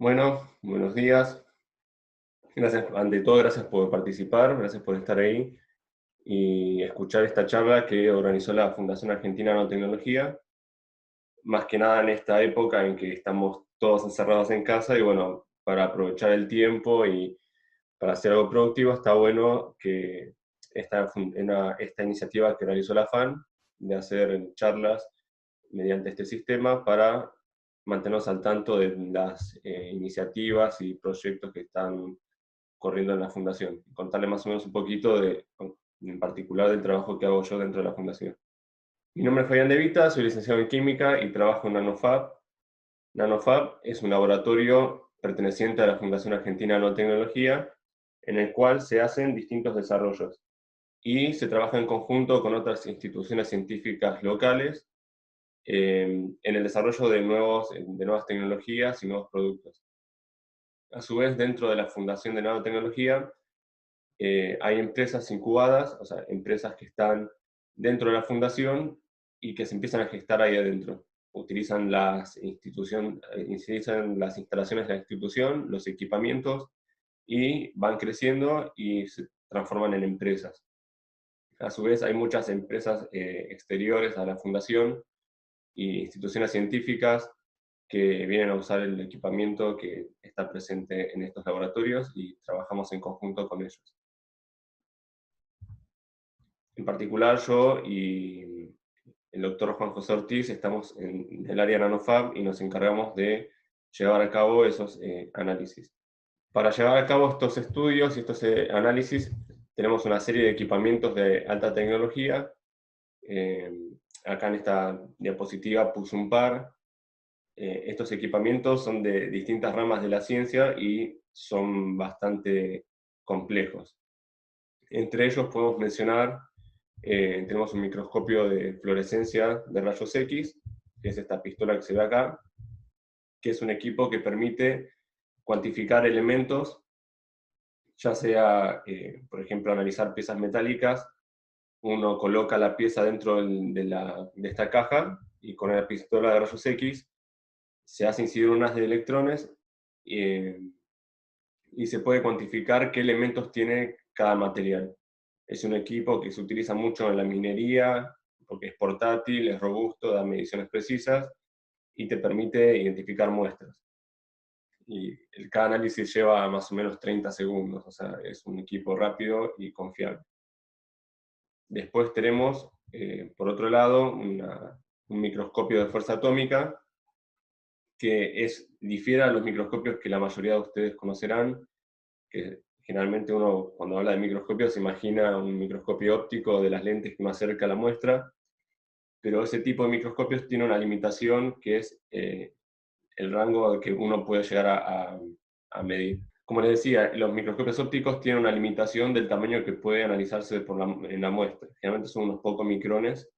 Bueno, buenos días. Gracias, ante todo, gracias por participar, gracias por estar ahí y escuchar esta charla que organizó la Fundación Argentina de Nanotecnología, más que nada en esta época en que estamos todos encerrados en casa y bueno, para aprovechar el tiempo y para hacer algo productivo, está bueno que esta iniciativa que realizó la FAN de hacer charlas mediante este sistema para mantenernos al tanto de las iniciativas y proyectos que están corriendo en la fundación. Contarle más o menos un poquito en particular del trabajo que hago yo dentro de la fundación. Mi nombre es Fabián De Vita, soy licenciado en química y trabajo en NanoFab. NanoFab es un laboratorio perteneciente a la Fundación Argentina de Nanotecnología, en el cual se hacen distintos desarrollos y se trabaja en conjunto con otras instituciones científicas locales en el desarrollo de nuevas tecnologías y nuevos productos. A su vez, dentro de la Fundación de Nanotecnología hay empresas incubadas, o sea, empresas que están dentro de la fundación y que se empiezan a gestar ahí adentro. Utilizan las instalaciones de la institución, los equipamientos, y van creciendo y se transforman en empresas. A su vez, hay muchas empresas exteriores a la fundación y instituciones científicas que vienen a usar el equipamiento que está presente en estos laboratorios y trabajamos en conjunto con ellos. En particular, yo y el doctor Juan José Ortiz estamos en el área NanoFab y nos encargamos de llevar a cabo esos análisis. Para llevar a cabo estos estudios y estos análisis, tenemos una serie de equipamientos de alta tecnología. Eh, Acá en esta diapositiva puse un par. Estos equipamientos son de distintas ramas de la ciencia y son bastante complejos. Entre ellos podemos mencionar, tenemos un microscopio de fluorescencia de rayos X, que es esta pistola que se ve acá, que es un equipo que permite cuantificar elementos, ya sea, por ejemplo, analizar piezas metálicas. Uno coloca la pieza dentro de esta caja y con la pistola de rayos X se hace incidir un haz de electrones eh, y se puede cuantificar qué elementos tiene cada material. Es un equipo que se utiliza mucho en la minería porque es portátil, es robusto, da mediciones precisas y te permite identificar muestras. Y cada análisis lleva más o menos 30 segundos, o sea, es un equipo rápido y confiable. Después tenemos, por otro lado, un microscopio de fuerza atómica que difiere a los microscopios que la mayoría de ustedes conocerán, que generalmente uno cuando habla de microscopio se imagina un microscopio óptico de las lentes que uno acerca a la muestra, pero ese tipo de microscopios tiene una limitación que es el rango que uno puede llegar a medir. Como les decía, los microscopios ópticos tienen una limitación del tamaño que puede analizarse en la muestra. Generalmente son unos pocos micrones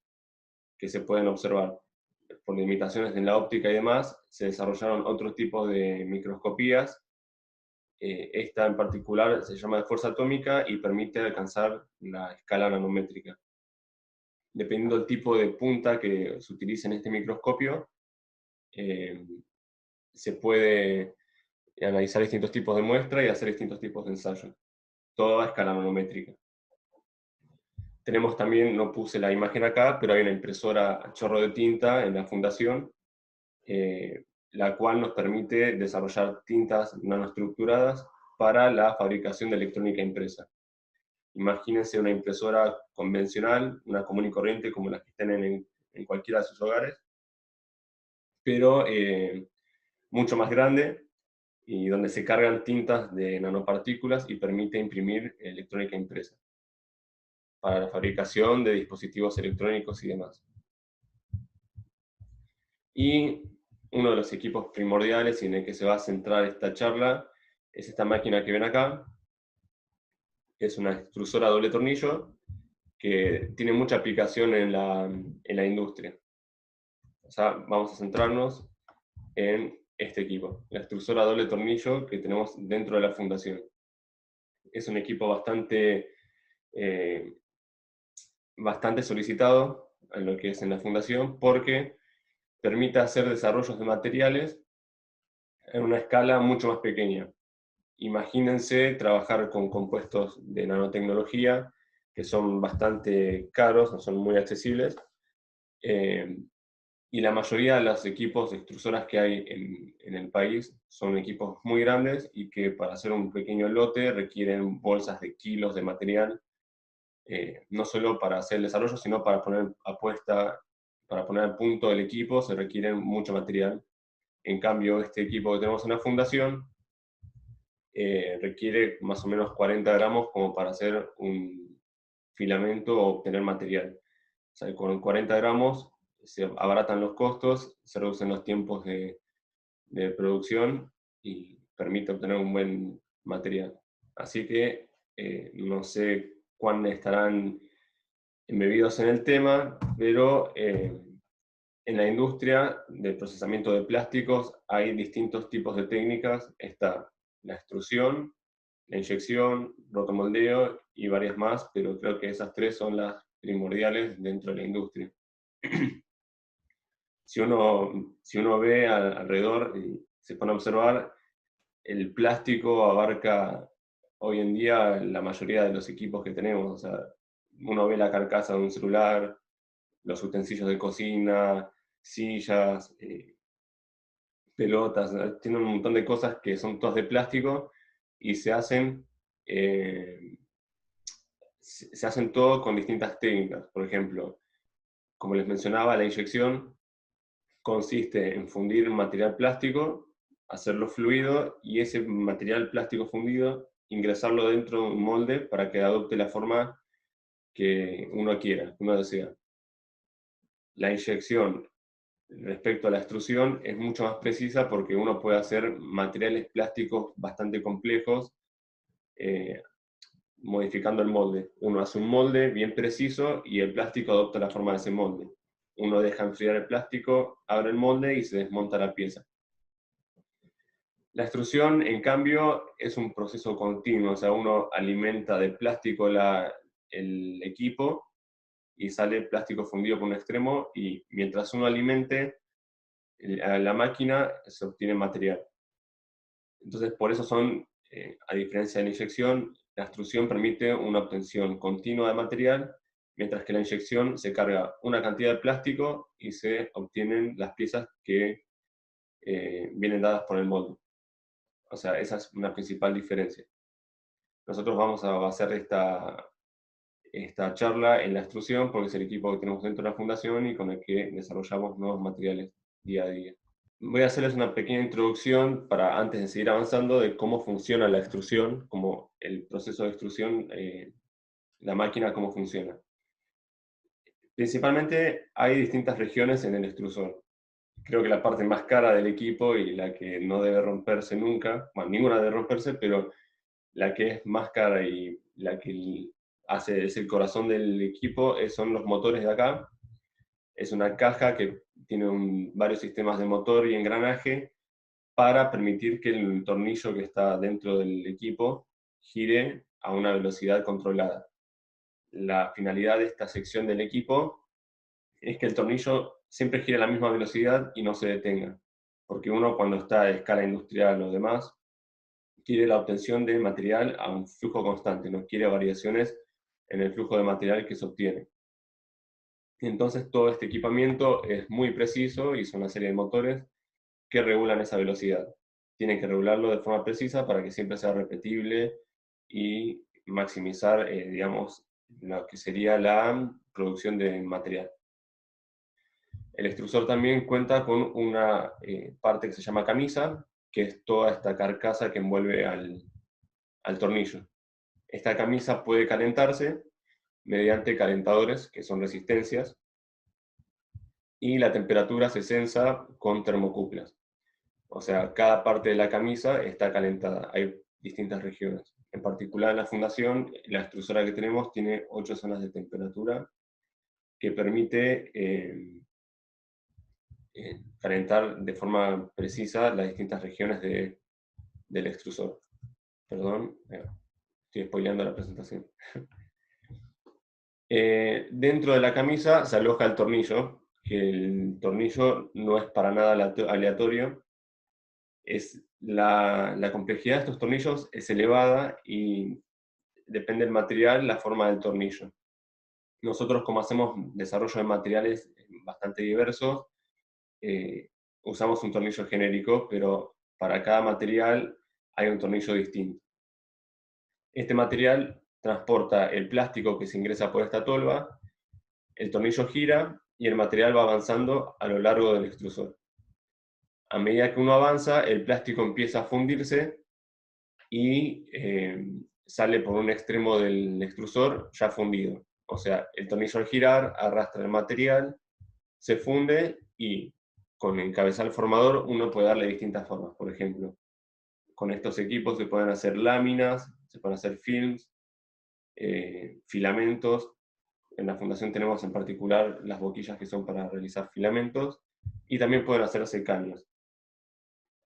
que se pueden observar. Por limitaciones en la óptica y demás, se desarrollaron otros tipos de microscopías. Esta en particular se llama de fuerza atómica y permite alcanzar la escala nanométrica. Dependiendo del tipo de punta que se utilice en este microscopio, eh, se puede analizar distintos tipos de muestra y hacer distintos tipos de ensayos, todo a escala nanométrica. Tenemos también, no puse la imagen acá, pero hay una impresora a chorro de tinta en la fundación, la cual nos permite desarrollar tintas nanoestructuradas para la fabricación de electrónica impresa. Imagínense una impresora convencional, una común y corriente como las que estén en cualquiera de sus hogares, pero mucho más grande y donde se cargan tintas de nanopartículas y permite imprimir electrónica impresa para la fabricación de dispositivos electrónicos y demás. Y uno de los equipos primordiales y en el que se va a centrar esta charla es esta máquina que ven acá, que es una extrusora a doble tornillo que tiene mucha aplicación en la industria. O sea, vamos a centrarnos en este equipo, la extrusora a doble tornillo que tenemos dentro de la fundación. Es un equipo bastante solicitado en lo que es en la fundación porque permite hacer desarrollos de materiales en una escala mucho más pequeña. Imagínense trabajar con compuestos de nanotecnología que son bastante caros, no son muy accesibles, y la mayoría de los equipos de extrusoras que hay en el país son equipos muy grandes y que para hacer un pequeño lote requieren bolsas de kilos de material, no solo para hacer el desarrollo, sino para poner para poner a punto el equipo se requiere mucho material. En cambio, este equipo que tenemos en la fundación requiere más o menos 40 gramos como para hacer un filamento o obtener material. O sea, con 40 gramos se abaratan los costos, se reducen los tiempos de producción y permite obtener un buen material. Así que no sé cuán estarán embebidos en el tema, pero en la industria del procesamiento de plásticos hay distintos tipos de técnicas. Está la extrusión, la inyección, rotomoldeo y varias más, pero creo que esas tres son las primordiales dentro de la industria. Si uno ve alrededor y se pone a observar, el plástico abarca hoy en día la mayoría de los equipos que tenemos. O sea, uno ve la carcasa de un celular, los utensilios de cocina, sillas, pelotas, tiene un montón de cosas que son todas de plástico y eh, se hacen todo con distintas técnicas. Por ejemplo, como les mencionaba, la inyección consiste en fundir material plástico, hacerlo fluido y ese material plástico fundido ingresarlo dentro de un molde para que adopte la forma que uno quiera, que uno desea. La inyección respecto a la extrusión es mucho más precisa porque uno puede hacer materiales plásticos bastante complejos eh, modificando el molde. Uno hace un molde bien preciso y el plástico adopta la forma de ese molde. Uno deja enfriar el plástico, abre el molde y se desmonta la pieza. La extrusión, en cambio, es un proceso continuo, o sea, uno alimenta de plástico el equipo y sale plástico fundido por un extremo y mientras uno alimente a la máquina se obtiene material. Entonces, por eso a diferencia de la inyección, la extrusión permite una obtención continua de material, mientras que la inyección se carga una cantidad de plástico y se obtienen las piezas que vienen dadas por el molde. O sea, esa es una principal diferencia. Nosotros vamos a basar esta charla en la extrusión porque es el equipo que tenemos dentro de la fundación y con el que desarrollamos nuevos materiales día a día. Voy a hacerles una pequeña introducción para antes de seguir avanzando de cómo funciona la extrusión, como el proceso de extrusión, la máquina, cómo funciona. Principalmente hay distintas regiones en el extrusor. Creo que la parte más cara del equipo y la que no debe romperse nunca, bueno, ninguna debe romperse, pero la que es más cara y la que es el corazón del equipo son los motores de acá. Es una caja que tiene varios sistemas de motor y engranaje para permitir que el tornillo que está dentro del equipo gire a una velocidad controlada. La finalidad de esta sección del equipo es que el tornillo siempre gire a la misma velocidad y no se detenga, porque uno cuando está a escala industrial o demás, quiere la obtención de material a un flujo constante, no quiere variaciones en el flujo de material que se obtiene. Entonces todo este equipamiento es muy preciso y son una serie de motores que regulan esa velocidad. Tienen que regularlo de forma precisa para que siempre sea repetible y maximizar, digamos, lo que sería la producción de material. El extrusor también cuenta con una parte que se llama camisa, que es toda esta carcasa que envuelve al tornillo. Esta camisa puede calentarse mediante calentadores, que son resistencias, y la temperatura se sensa con termocuplas. O sea, cada parte de la camisa está calentada. Hay distintas regiones. En particular, en la fundación, la extrusora que tenemos tiene 8 zonas de temperatura que permite calentar de forma precisa las distintas regiones del extrusor. Perdón, estoy spoileando la presentación. Dentro de la camisa se aloja el tornillo, que el tornillo no es para nada aleatorio, La complejidad de estos tornillos es elevada y depende del material, la forma del tornillo. Nosotros, como hacemos desarrollo de materiales bastante diversos, usamos un tornillo genérico, pero para cada material hay un tornillo distinto. Este material transporta el plástico que se ingresa por esta tolva, el tornillo gira y el material va avanzando a lo largo del extrusor. A medida que uno avanza, el plástico empieza a fundirse y sale por un extremo del extrusor ya fundido. O sea, el tornillo al girar arrastra el material, se funde y con el cabezal formador uno puede darle distintas formas. Por ejemplo, con estos equipos se pueden hacer láminas, se pueden hacer films, filamentos. En la fundación tenemos en particular las boquillas que son para realizar filamentos y también pueden hacerse caños.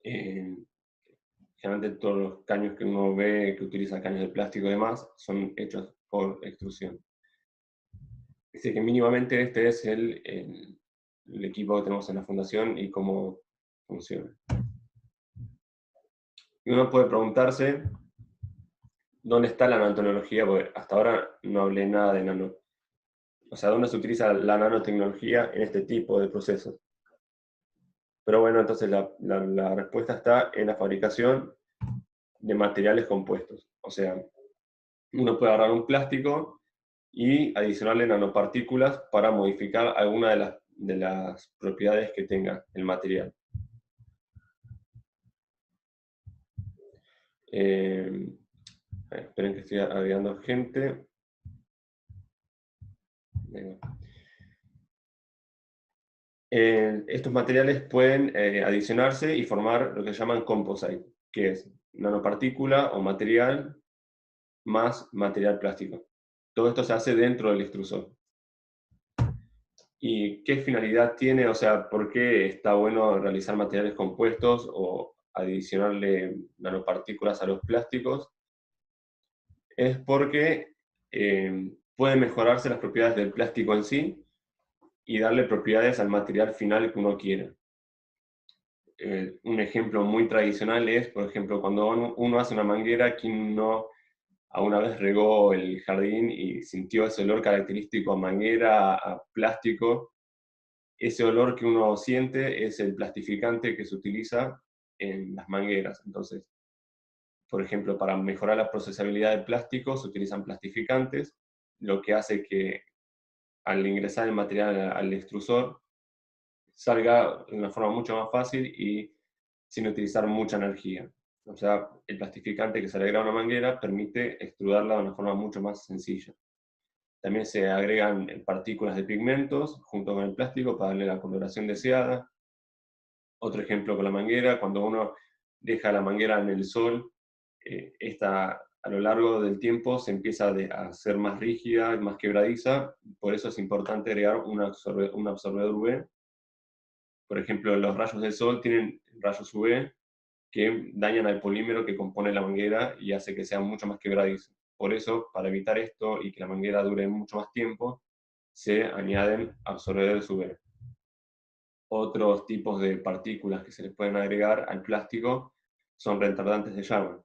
Generalmente todos los caños que uno ve que utiliza caños de plástico y demás son hechos por extrusión. Así que mínimamente este es el equipo que tenemos en la fundación y cómo funciona. Y uno puede preguntarse dónde está la nanotecnología, porque hasta ahora no hablé nada de nano. O sea, ¿dónde se utiliza la nanotecnología en este tipo de procesos? Pero bueno, entonces la respuesta está en la fabricación de materiales compuestos. O sea, uno puede agarrar un plástico y adicionarle nanopartículas para modificar alguna de las propiedades que tenga el material. Esperen que estoy agregando gente. Estos materiales pueden adicionarse y formar lo que llaman composite, que es nanopartícula o material más material plástico. Todo esto se hace dentro del extrusor. ¿Y qué finalidad tiene? O sea, ¿por qué está bueno realizar materiales compuestos o adicionarle nanopartículas a los plásticos? Es porque pueden mejorarse las propiedades del plástico en sí y darle propiedades al material final que uno quiere. Un ejemplo muy tradicional es, por ejemplo, cuando uno hace una manguera, quien no alguna vez regó el jardín y sintió ese olor característico a manguera, a plástico. Ese olor que uno siente es el plastificante que se utiliza en las mangueras. Entonces, por ejemplo, para mejorar la procesabilidad del plástico se utilizan plastificantes, lo que hace que al ingresar el material al extrusor salga de una forma mucho más fácil y sin utilizar mucha energía. O sea, el plastificante que se agrega a una manguera permite extrudarla de una forma mucho más sencilla. También se agregan partículas de pigmentos junto con el plástico para darle la coloración deseada. Otro ejemplo con la manguera, cuando uno deja la manguera en el sol, esta a lo largo del tiempo se empieza a hacer más rígida, más quebradiza, por eso es importante agregar un absorbedor UV. Por ejemplo, los rayos del sol tienen rayos UV que dañan al polímero que compone la manguera y hace que sea mucho más quebradizo. Por eso, para evitar esto y que la manguera dure mucho más tiempo, se añaden absorbedores UV. Otros tipos de partículas que se les pueden agregar al plástico son retardantes de llama.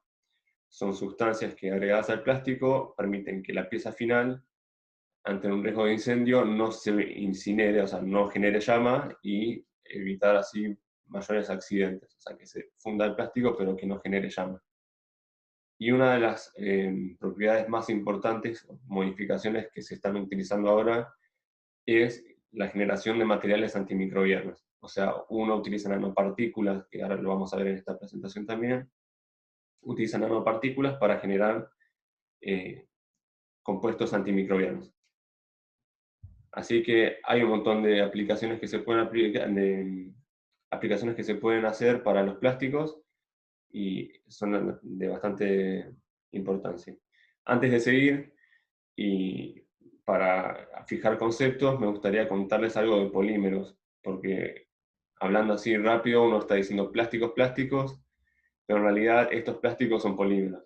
Son sustancias que agregadas al plástico permiten que la pieza final, ante un riesgo de incendio, no se incinere, o sea, no genere llama y evitar así mayores accidentes. O sea, que se funda el plástico pero que no genere llama. Y una de las propiedades más importantes, modificaciones que se están utilizando ahora, es la generación de materiales antimicrobianos. O sea, uno utiliza nanopartículas, que ahora lo vamos a ver en esta presentación también, utiliza nanopartículas para generar compuestos antimicrobianos. Así que hay un montón de aplicaciones que se pueden aplicaciones que se pueden hacer para los plásticos y son de bastante importancia. Antes de seguir, y para fijar conceptos, me gustaría contarles algo de polímeros, porque hablando así rápido uno está diciendo plásticos, plásticos, pero en realidad estos plásticos son polímeros.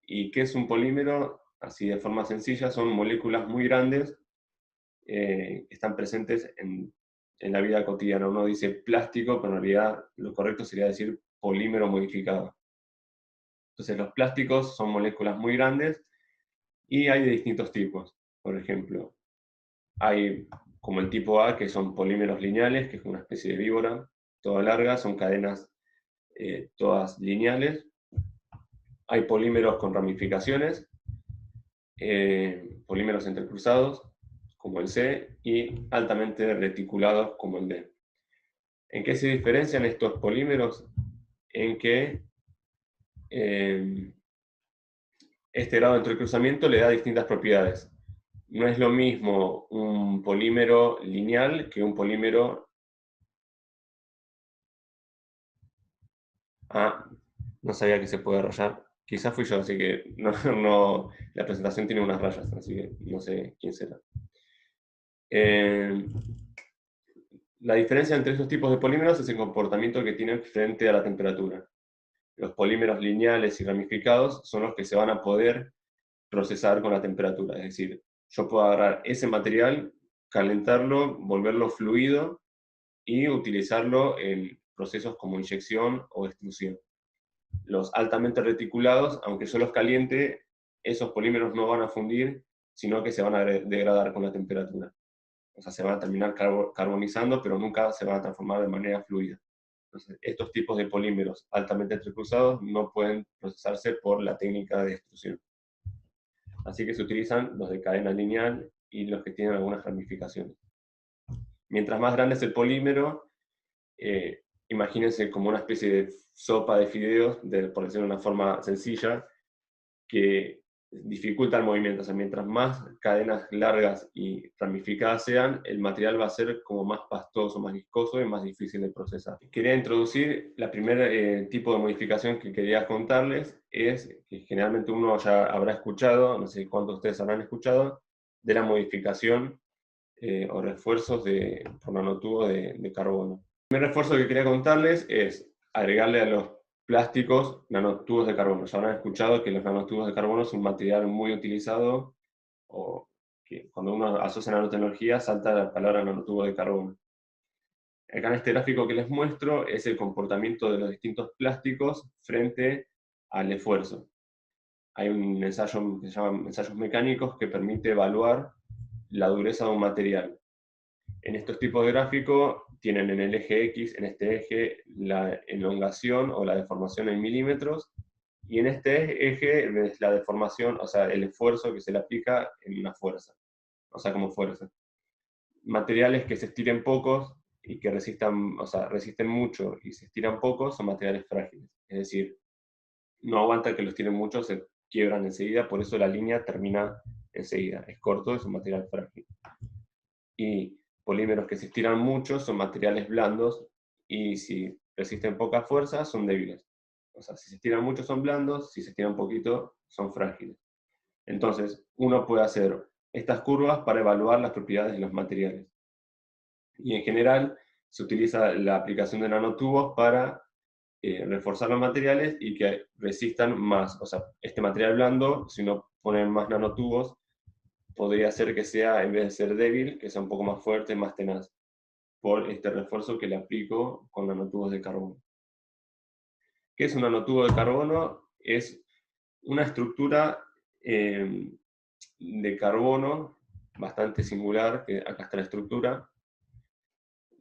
¿Y qué es un polímero? Así de forma sencilla, son moléculas muy grandes que están presentes en la vida cotidiana. Uno dice plástico, pero en realidad lo correcto sería decir polímero modificado. Entonces los plásticos son moléculas muy grandes y hay de distintos tipos. Por ejemplo, hay como el tipo A, que son polímeros lineales, que es una especie de víbora, toda larga, son cadenas todas lineales. Hay polímeros con ramificaciones, polímeros entrecruzados, como el C, y altamente reticulados, como el D. ¿En qué se diferencian estos polímeros? En que este grado de entrecruzamiento le da distintas propiedades. No es lo mismo un polímero lineal que un polímero... Ah, no sabía que se puede rayar. Quizás fui yo, así que la presentación tiene unas rayas, así que no sé quién será. La diferencia entre estos tipos de polímeros es el comportamiento que tienen frente a la temperatura. Los polímeros lineales y ramificados son los que se van a poder procesar con la temperatura. Es decir, yo puedo agarrar ese material, calentarlo, volverlo fluido y utilizarlo en procesos como inyección o extrusión. Los altamente reticulados, aunque yo los caliente, esos polímeros no van a fundir, sino que se van a degradar con la temperatura. O sea, se van a terminar carbonizando, pero nunca se van a transformar de manera fluida. Entonces, estos tipos de polímeros altamente entrecruzados no pueden procesarse por la técnica de extrusión. Así que se utilizan los de cadena lineal y los que tienen algunas ramificaciones. Mientras más grande es el polímero, imagínense como una especie de sopa de fideos, por decirlo de una forma sencilla, que dificulta el movimiento. O sea, mientras más cadenas largas y ramificadas sean, el material va a ser como más pastoso, más viscoso y más difícil de procesar. Quería introducir la primera tipo de modificación que quería contarles, es que generalmente uno ya habrá escuchado, no sé cuántos de ustedes habrán escuchado, de la modificación o refuerzos por nanotubos de carbono. El primer refuerzo que quería contarles es agregarle a los plásticos nanotubos de carbono. Ya habrán escuchado que los nanotubos de carbono son un material muy utilizado, o que cuando uno asocia nanotecnología salta la palabra nanotubos de carbono. Acá en este gráfico que les muestro es el comportamiento de los distintos plásticos frente al esfuerzo. Hay un ensayo que se llama ensayos mecánicos que permite evaluar la dureza de un material. En estos tipos de gráfico tienen en el eje X, en este eje, la elongación o la deformación en milímetros, y en este eje es la deformación, o sea, el esfuerzo que se le aplica en una fuerza, o sea, como fuerza. Materiales que se estiren pocos y que resistan, o sea, resisten mucho y se estiran poco son materiales frágiles. Es decir, no aguantan que los tiren mucho, se quiebran enseguida, por eso la línea termina enseguida. Es corto, es un material frágil. Y polímeros que se estiran mucho son materiales blandos y si resisten poca fuerza son débiles. O sea, si se estiran mucho son blandos, si se estiran poquito son frágiles. Entonces, uno puede hacer estas curvas para evaluar las propiedades de los materiales. Y en general se utiliza la aplicación de nanotubos para reforzar los materiales y que resistan más. O sea, este material blando, si uno pone más nanotubos, podría ser que sea, en vez de ser débil, que sea un poco más fuerte, más tenaz, por este refuerzo que le aplico con nanotubos de carbono. ¿Qué es un nanotubo de carbono? Es una estructura de carbono bastante singular, que acá está la estructura.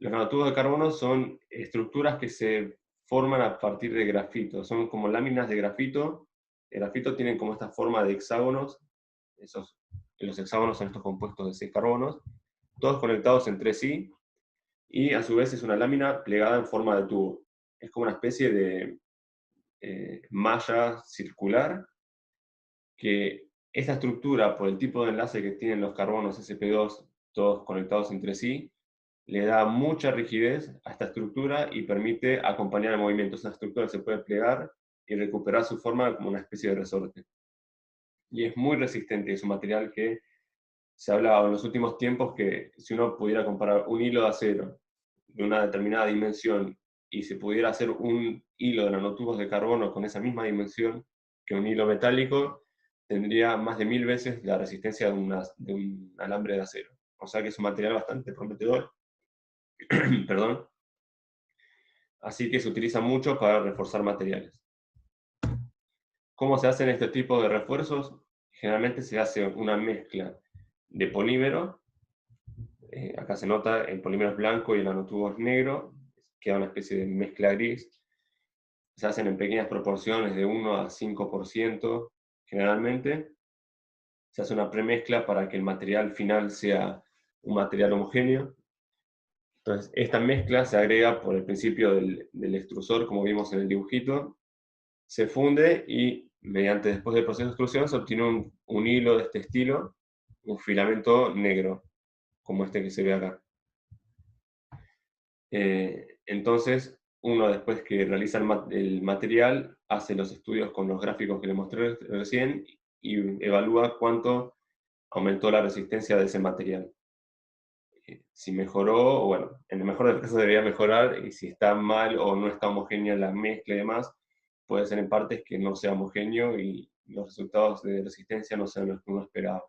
Los nanotubos de carbono son estructuras que se forman a partir de grafito, son como láminas de grafito. El grafito tiene como esta forma de hexágonos, los hexágonos son estos compuestos de 6 carbonos, todos conectados entre sí, y a su vez es una lámina plegada en forma de tubo. Es como una especie de malla circular, que esta estructura, por el tipo de enlace que tienen los carbonos sp2, todos conectados entre sí, le da mucha rigidez a esta estructura y permite acompañar el movimiento. Esa estructura se puede plegar y recuperar su forma como una especie de resorte. Y es muy resistente, es un material que se ha hablado en los últimos tiempos que si uno pudiera comparar un hilo de acero de una determinada dimensión y se pudiera hacer un hilo de nanotubos de carbono con esa misma dimensión que un hilo metálico, tendría más de 1000 veces la resistencia de un alambre de acero. O sea que es un material bastante prometedor. Perdón. Así que se utiliza mucho para reforzar materiales. ¿Cómo se hacen este tipo de refuerzos? Generalmente se hace una mezcla de polímero. Acá se nota, el polímero es blanco y el nanotubo es negro. Queda una especie de mezcla gris. Se hacen en pequeñas proporciones de 1 a 5% generalmente. Se hace una premezcla para que el material final sea un material homogéneo. Entonces, esta mezcla se agrega por el principio del extrusor, como vimos en el dibujito, se funde y mediante después del proceso de extrusión se obtiene un hilo de este estilo, un filamento negro, como este que se ve acá. Entonces, uno después que realiza el material, hace los estudios con los gráficos que le mostré recién y evalúa cuánto aumentó la resistencia de ese material. Si mejoró, bueno, en el mejor de los casos debería mejorar, y si está mal o no está homogénea la mezcla y demás, puede ser en partes que no sea homogéneo y los resultados de resistencia no sean los que uno esperaba.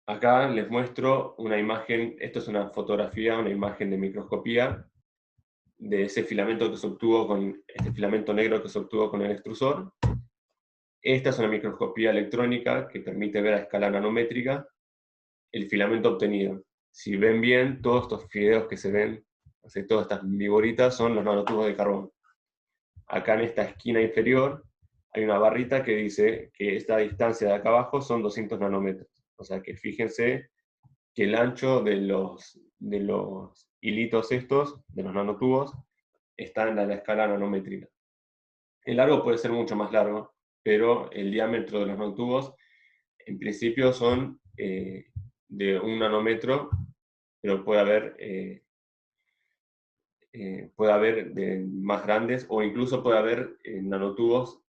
Acá les muestro una imagen, esto es una fotografía, una imagen de microscopía de ese filamento que se obtuvo con, este filamento negro que se obtuvo con el extrusor. Esta es una microscopía electrónica que permite ver a escala nanométrica el filamento obtenido. Si ven bien, todos estos fideos que se ven, todas estas viboritas, son los nanotubos de carbón. Acá en esta esquina inferior hay una barrita que dice que esta distancia de acá abajo son 200 nanómetros. O sea que fíjense que el ancho de los hilitos estos, de los nanotubos, está en la escala nanométrica. El largo puede ser mucho más largo, pero el diámetro de los nanotubos en principio son de 1 nanómetro, pero puede haber de más grandes, o incluso puede haber nanotubos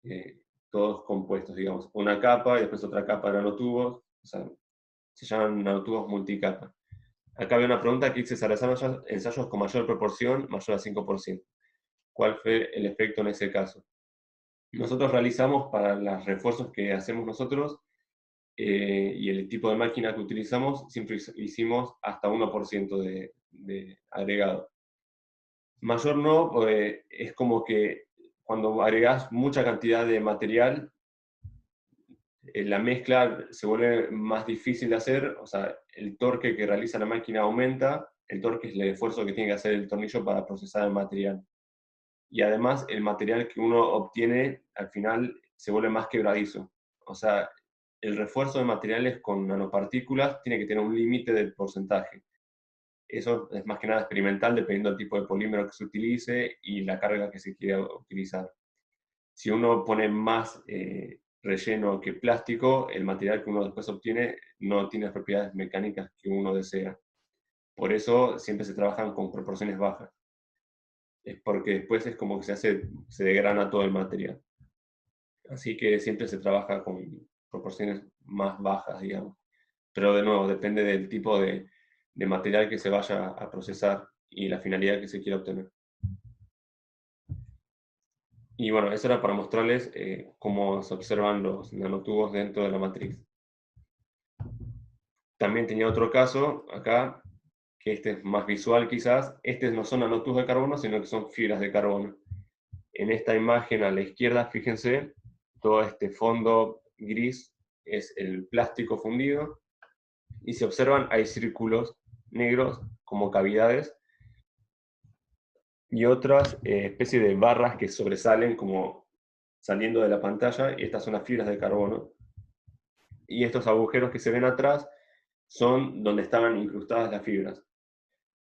todos compuestos, digamos, una capa y después otra capa de nanotubos, o sea, se llaman nanotubos multicapa. Acá hay una pregunta que dice: ¿se realizaron ensayos con mayor proporción, mayor a 5%? ¿Cuál fue el efecto en ese caso? Nosotros realizamos, para los refuerzos que hacemos nosotros, y el tipo de máquina que utilizamos, siempre hicimos hasta 1% de agregado. Mayor no, pues es como que cuando agregas mucha cantidad de material, la mezcla se vuelve más difícil de hacer, o sea, el torque que realiza la máquina aumenta, el torque es el esfuerzo que tiene que hacer el tornillo para procesar el material. Y además el material que uno obtiene al final se vuelve más quebradizo. O sea, el refuerzo de materiales con nanopartículas tiene que tener un límite del porcentaje. Eso es más que nada experimental, dependiendo del tipo de polímero que se utilice y la carga que se quiera utilizar. Si uno pone más relleno que plástico, el material que uno después obtiene no tiene las propiedades mecánicas que uno desea. Por eso siempre se trabajan con proporciones bajas. Es porque después es como que se degrana todo el material. Así que siempre se trabaja con proporciones más bajas, digamos. Pero de nuevo, depende del tipo de material que se vaya a procesar y la finalidad que se quiera obtener. Y bueno, eso era para mostrarles cómo se observan los nanotubos dentro de la matriz. También tenía otro caso acá, que este es más visual quizás. Estos no son nanotubos de carbono, sino que son fibras de carbono. En esta imagen a la izquierda, fíjense, todo este fondo gris es el plástico fundido, y si observan hay círculos negros como cavidades y otras especies de barras que sobresalen como saliendo de la pantalla, y estas son las fibras de carbono. Y estos agujeros que se ven atrás son donde estaban incrustadas las fibras.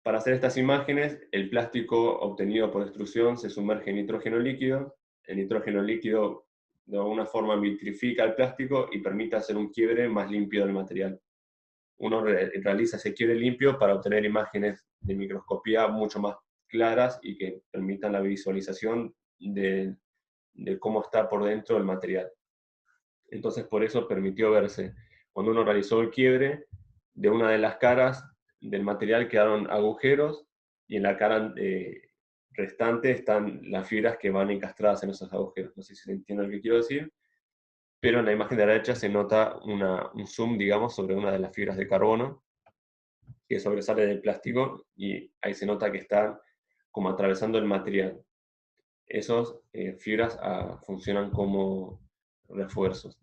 Para hacer estas imágenes, el plástico obtenido por extrusión se sumerge en nitrógeno líquido. El nitrógeno líquido de alguna forma vitrifica el plástico y permite hacer un quiebre más limpio del material. Uno realiza ese quiebre limpio para obtener imágenes de microscopía mucho más claras y que permitan la visualización de cómo está por dentro el material. Entonces, por eso permitió verse. Cuando uno realizó el quiebre, de una de las caras del material quedaron agujeros, y en la cara restante están las fibras que van encastradas en esos agujeros. No sé si se entiende lo que quiero decir, pero en la imagen de la derecha se nota un zoom, digamos, sobre una de las fibras de carbono que sobresale del plástico, y ahí se nota que están como atravesando el material. Esas fibras funcionan como refuerzos.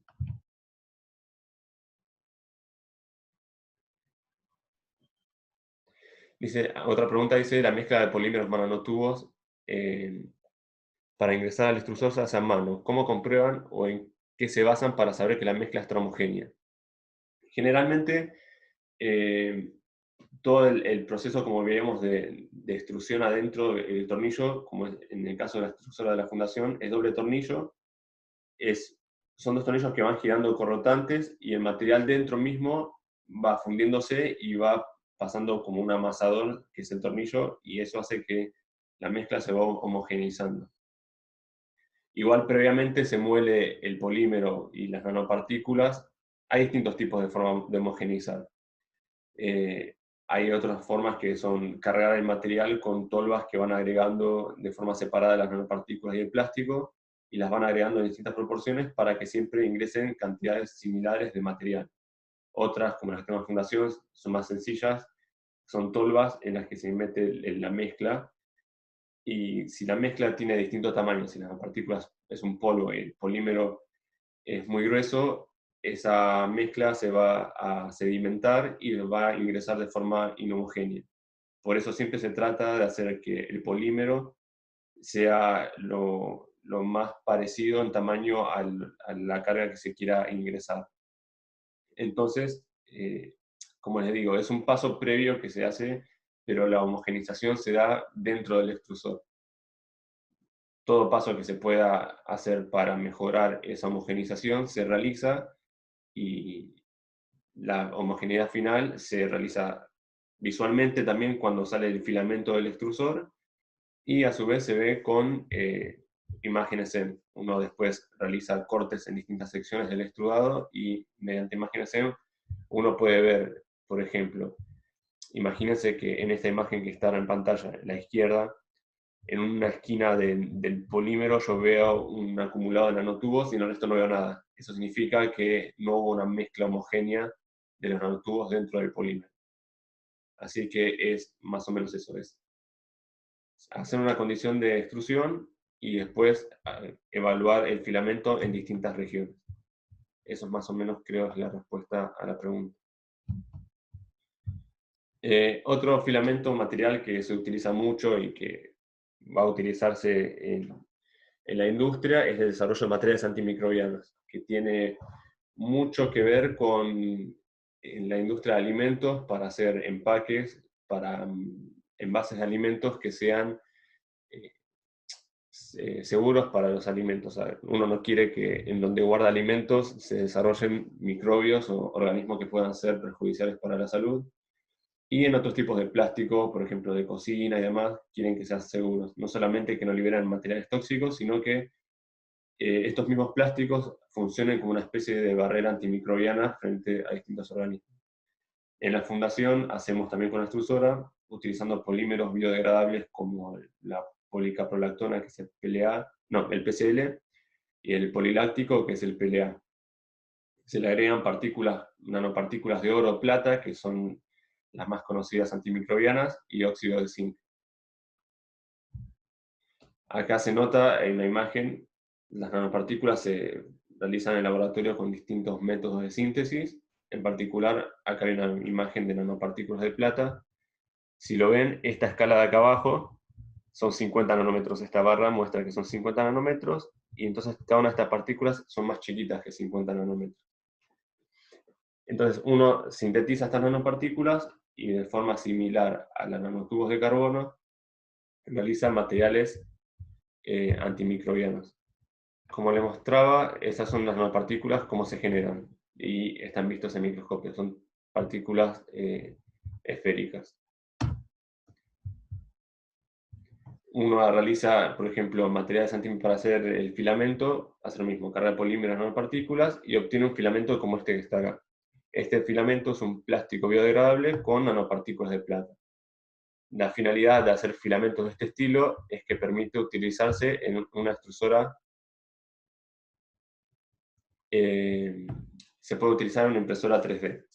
Dice, otra pregunta dice, la mezcla de polímeros nanotubos para ingresar al extrusor se hace a mano. ¿Cómo comprueban o en qué se basan para saber que la mezcla es homogénea? Generalmente, todo el proceso, como veíamos, de extrusión adentro del tornillo, como en el caso de la extrusora de la fundación, es doble tornillo. Son dos tornillos que van girando corrotantes y el material dentro mismo va fundiéndose y va pasando como un amasador, que es el tornillo, y eso hace que la mezcla se va homogeneizando. Igual previamente se muele el polímero y las nanopartículas. Hay distintos tipos de formas de homogeneizar. Hay otras formas que son cargar el material con tolvas que van agregando de forma separada las nanopartículas y el plástico, y las van agregando en distintas proporciones para que siempre ingresen cantidades similares de material. Otras, como las que tenemos en fundación, son más sencillas, son tolvas en las que se mete la mezcla, y si la mezcla tiene distintos tamaños, si las partículas es un polvo y el polímero es muy grueso, esa mezcla se va a sedimentar y va a ingresar de forma inhomogénea. Por eso siempre se trata de hacer que el polímero sea lo más parecido en tamaño a la carga que se quiera ingresar. Entonces, como les digo, es un paso previo que se hace, pero la homogenización se da dentro del extrusor. Todo paso que se pueda hacer para mejorar esa homogenización se realiza, y la homogeneidad final se realiza visualmente también cuando sale el filamento del extrusor, y a su vez se ve con imágenes SEM. Uno después realiza cortes en distintas secciones del extrudado y mediante imágenes SEM uno puede ver, por ejemplo, imagínense que en esta imagen que está en pantalla, a la izquierda, en una esquina del polímero yo veo un acumulado de nanotubos y en el resto no veo nada. Eso significa que no hubo una mezcla homogénea de los nanotubos dentro del polímero. Así que es más o menos eso, es hacer una condición de extrusión y después evaluar el filamento en distintas regiones. Eso más o menos creo es la respuesta a la pregunta. Otro filamento, un material que se utiliza mucho y que va a utilizarse en la industria, es el desarrollo de materiales antimicrobianos, que tiene mucho que ver con en la industria de alimentos para hacer empaques, para envases de alimentos que sean seguros para los alimentos. Uno no quiere que en donde guarda alimentos se desarrollen microbios o organismos que puedan ser perjudiciales para la salud. Y en otros tipos de plástico, por ejemplo de cocina y demás, quieren que sean seguros. No solamente que no liberan materiales tóxicos, sino que estos mismos plásticos funcionen como una especie de barrera antimicrobiana frente a distintos organismos. En la fundación hacemos también con la extrusora, utilizando polímeros biodegradables como la policaprolactona, que es el PLA, no, el PCL, y el poliláctico, que es el PLA. Se le agregan partículas, nanopartículas de oro o plata, que son las más conocidas antimicrobianas, y óxido de zinc. Acá se nota en la imagen, las nanopartículas se realizan en el laboratorio con distintos métodos de síntesis. En particular, acá hay una imagen de nanopartículas de plata. Si lo ven, esta escala de acá abajo son 50 nanómetros. Esta barra muestra que son 50 nanómetros, y entonces cada una de estas partículas son más chiquitas que 50 nanómetros. Entonces uno sintetiza estas nanopartículas y de forma similar a los nanotubos de carbono realiza materiales antimicrobianos. Como les mostraba, esas son las nanopartículas, cómo se generan, y están vistos en microscopio. Son partículas esféricas. Uno realiza, por ejemplo, materiales para hacer el filamento, hace lo mismo, carga de polímeros, nanopartículas, y obtiene un filamento como este que está acá. Este filamento es un plástico biodegradable con nanopartículas de plata. La finalidad de hacer filamentos de este estilo es que permite utilizarse en una extrusora. Se puede utilizar en una impresora 3D.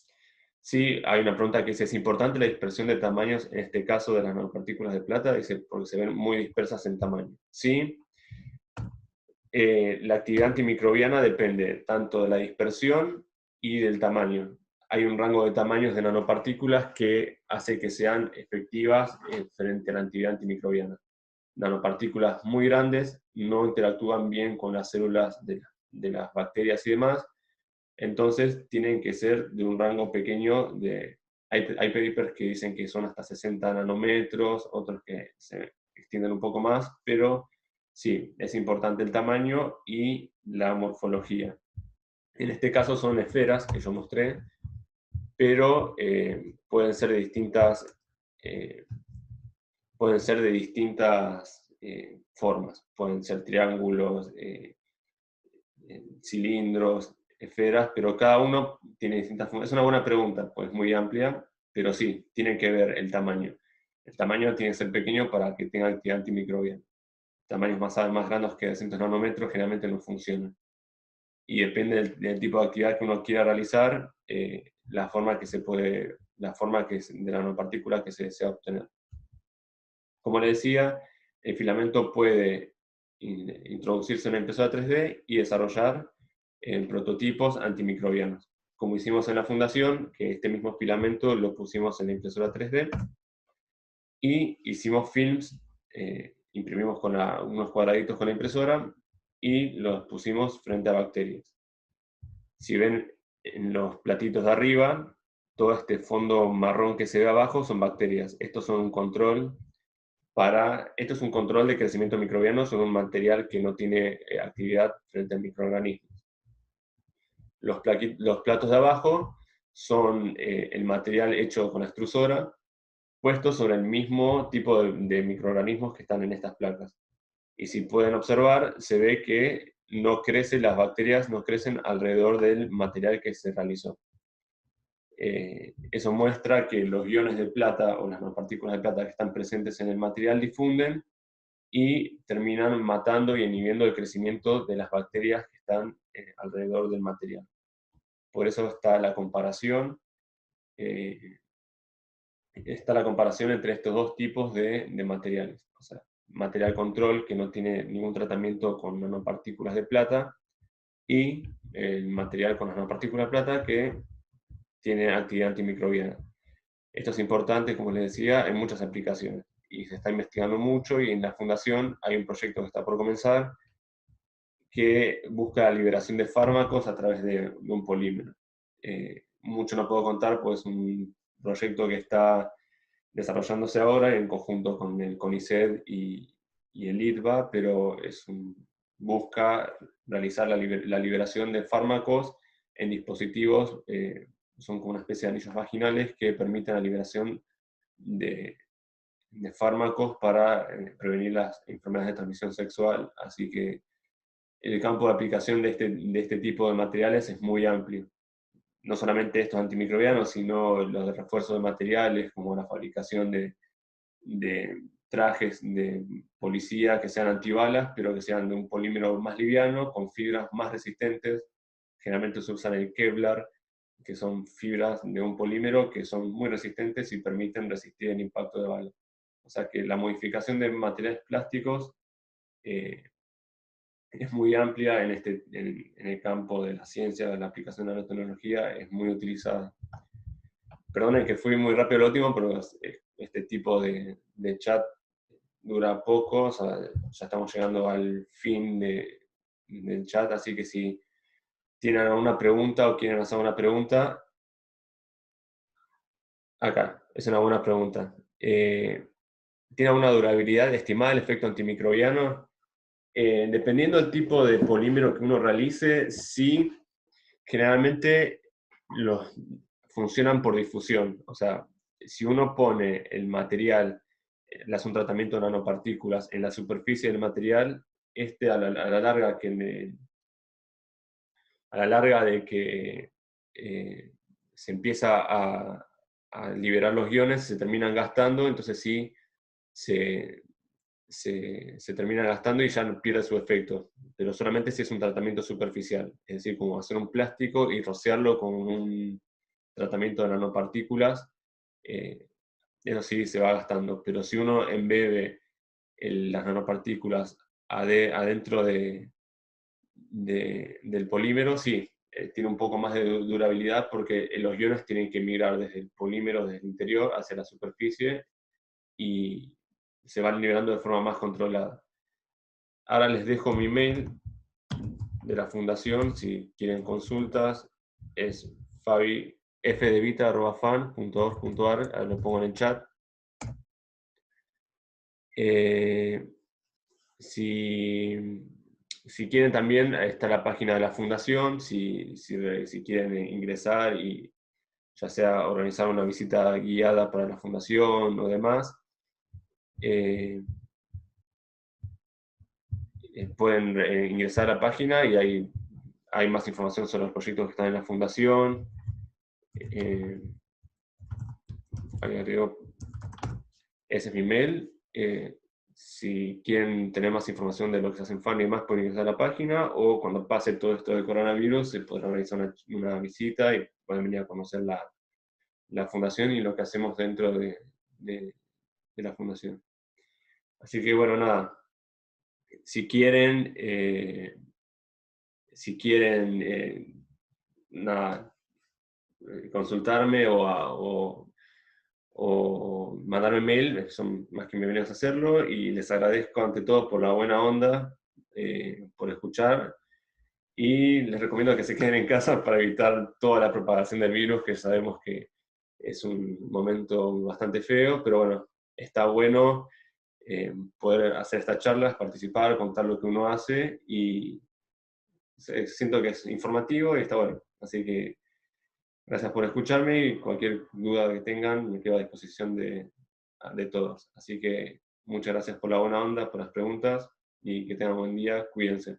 Sí, hay una pregunta que dice, ¿es importante la dispersión de tamaños, en este caso de las nanopartículas de plata? Dice, porque se ven muy dispersas en tamaño. Sí, la actividad antimicrobiana depende tanto de la dispersión y del tamaño. Hay un rango de tamaños de nanopartículas que hace que sean efectivas frente a la actividad antimicrobiana. Nanopartículas muy grandes no interactúan bien con las células de las bacterias y demás, entonces tienen que ser de un rango pequeño. Hay papers que dicen que son hasta 60 nanómetros, otros que se extienden un poco más, pero sí, es importante el tamaño y la morfología. En este caso son esferas que yo mostré, pero eh, pueden ser de distintas formas. Pueden ser triángulos, cilindros, esferas, pero cada uno tiene distintas funciones. Es una buena pregunta, pues muy amplia, pero sí, tiene que ver el tamaño. El tamaño tiene que ser pequeño para que tenga actividad antimicrobiana. Tamaños más grandes que 200 nanómetros generalmente no funcionan. Y depende del tipo de actividad que uno quiera realizar, la forma de la nanopartícula que se desea obtener. Como le decía, el filamento puede introducirse en una impresora 3D y desarrollar prototipos antimicrobianos. Como hicimos en la fundación, que este mismo filamento lo pusimos en la impresora 3D y hicimos films, imprimimos con unos cuadraditos con la impresora y los pusimos frente a bacterias. Si ven en los platitos de arriba, todo este fondo marrón que se ve abajo son bacterias. Esto es un control de crecimiento microbiano sobre un material que no tiene actividad frente a microorganismos. Los platos de abajo son el material hecho con la extrusora, puesto sobre el mismo tipo de microorganismos que están en estas placas. Y si pueden observar, se ve que las bacterias no crecen alrededor del material que se realizó. Eso muestra que los iones de plata o las nanopartículas de plata que están presentes en el material difunden y terminan matando y inhibiendo el crecimiento de las bacterias que están alrededor del material. Por eso eh, está la comparación entre estos dos tipos de materiales. O sea, material control que no tiene ningún tratamiento con nanopartículas de plata y el material con las nanopartículas de plata que tiene actividad antimicrobiana. Esto es importante, como les decía, en muchas aplicaciones y se está investigando mucho, y en la fundación hay un proyecto que está por comenzar que busca la liberación de fármacos a través de un polímero. Mucho no puedo contar, pues es un proyecto que está desarrollándose ahora en conjunto con el CONICET y el IRBA, pero busca realizar la liberación de fármacos en dispositivos, son como una especie de anillos vaginales que permiten la liberación de, de fármacos para prevenir las enfermedades de transmisión sexual. Así que el campo de aplicación de este tipo de materiales es muy amplio. No solamente estos antimicrobianos, sino los de refuerzo de materiales, como la fabricación de trajes de policía que sean antibalas, pero que sean de un polímero más liviano, con fibras más resistentes. Generalmente se usan el Kevlar, que son fibras de un polímero que son muy resistentes y permiten resistir el impacto de balas. O sea que la modificación de materiales plásticos eh, es muy amplia en el campo de la ciencia, de la aplicación de la nanotecnología, es muy utilizada. Perdonen que fui muy rápido al último, pero este tipo de chat dura poco, o sea, ya estamos llegando al fin del chat, así que si tienen alguna pregunta o quieren hacer una pregunta, acá, es una buena pregunta. ¿Tiene alguna durabilidad estimada el efecto antimicrobiano? Dependiendo del tipo de polímero que uno realice, sí, generalmente los funcionan por difusión. O sea, si uno pone el material, le hace un tratamiento de nanopartículas en la superficie del material, a la larga de que se empieza a liberar los iones, se terminan gastando, entonces sí se, se termina gastando y ya no pierde su efecto, pero solamente si es un tratamiento superficial, es decir, como hacer un plástico y rociarlo con tratamiento de nanopartículas, eso sí se va gastando, pero si uno embebe las nanopartículas adentro del polímero, sí, tiene un poco más de durabilidad porque los iones tienen que migrar desde el polímero, desde el interior, hacia la superficie, y se van liberando de forma más controlada. Ahora les dejo mi mail de la fundación, si quieren consultas, es fdevita@fan.org.ar, lo pongo en el chat. Si quieren también, está la página de la fundación, si quieren ingresar y ya sea organizar una visita guiada para la fundación o demás, pueden ingresar a la página y ahí hay más información sobre los proyectos que están en la fundación. Ese es mi mail. Si quieren tener más información de lo que se hace en FAN y demás, pueden ingresar a la página, o cuando pase todo esto del coronavirus, se podrán realizar una visita y pueden venir a conocer la fundación y lo que hacemos dentro de la fundación. Así que bueno, nada, si quieren, nada, consultarme o mandarme mail, son más que bienvenidos a hacerlo, y les agradezco ante todo por la buena onda, por escuchar, y les recomiendo que se queden en casa para evitar toda la propagación del virus, que sabemos que es un momento bastante feo, pero bueno, está bueno poder hacer estas charlas, participar, contar lo que uno hace, y siento que es informativo y está bueno. Así que gracias por escucharme, y cualquier duda que tengan me quedo a disposición de todos. Así que muchas gracias por la buena onda, por las preguntas, y que tengan buen día. Cuídense.